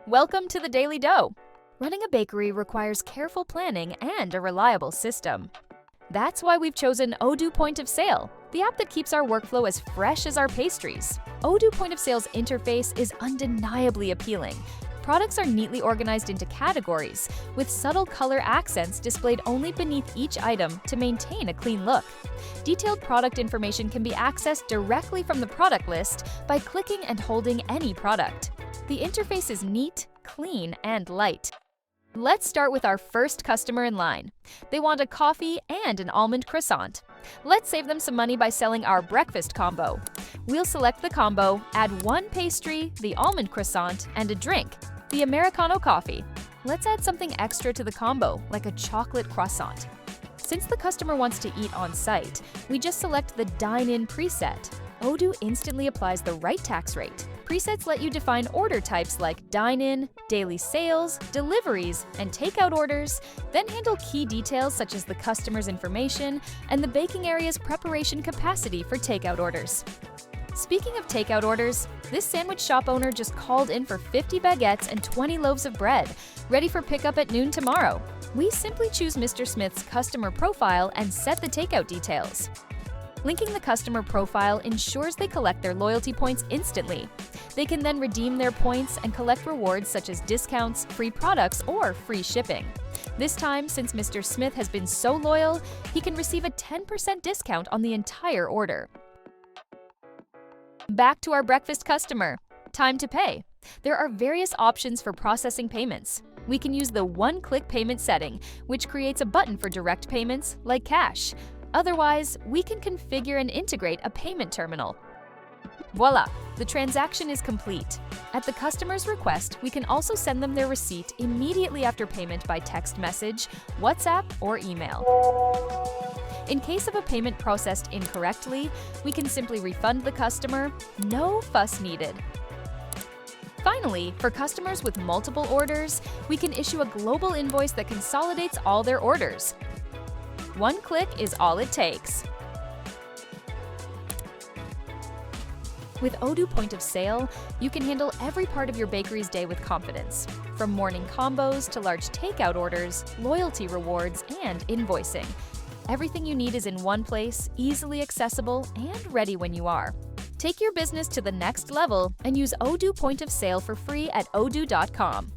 Welcome to the Daily Dough. Running a bakery requires careful planning and a reliable system. That's why we've chosen Odoo Point of Sale, the app that keeps our workflow as fresh as our pastries. Odoo Point of Sale's interface is undeniably appealing. Products are neatly organized into categories, with subtle color accents displayed only beneath each item to maintain a clean look. Detailed product information can be accessed directly from the product list by clicking and holding any product. The interface is neat, clean, and light. Let's start with our first customer in line. They want a coffee and an almond croissant. Let's save them some money by selling our breakfast combo. We'll select the combo, add one pastry, the almond croissant, and a drink, the Americano coffee. Let's add something extra to the combo, like a chocolate croissant. Since the customer wants to eat on site, we just select the dine-in preset. Odoo instantly applies the right tax rate. Presets let you define order types like dine-in, daily sales, deliveries, and takeout orders, then handle key details such as the customer's information and the baking area's preparation capacity for takeout orders. Speaking of takeout orders, this sandwich shop owner just called in for 50 baguettes and 20 loaves of bread, ready for pickup at noon tomorrow. We simply choose Mr. Smith's customer profile and set the takeout details. Linking the customer profile ensures they collect their loyalty points instantly. They can then redeem their points and collect rewards such as discounts, free products, or free shipping. This time, since Mr. Smith has been so loyal, he can receive a 10% discount on the entire order. Back to our breakfast customer. Time to pay. There are various options for processing payments. We can use the one-click payment setting, which creates a button for direct payments, like cash. Otherwise, we can configure and integrate a payment terminal. Voila! The transaction is complete. At the customer's request, we can also send them their receipt immediately after payment by text message, WhatsApp, or email. In case of a payment processed incorrectly, we can simply refund the customer, no fuss needed. Finally, for customers with multiple orders, we can issue a global invoice that consolidates all their orders. One click is all it takes. With Odoo Point of Sale, you can handle every part of your bakery's day with confidence. From morning combos to large takeout orders, loyalty rewards, and invoicing. Everything you need is in one place, easily accessible, and ready when you are. Take your business to the next level and use Odoo Point of Sale for free at odoo.com.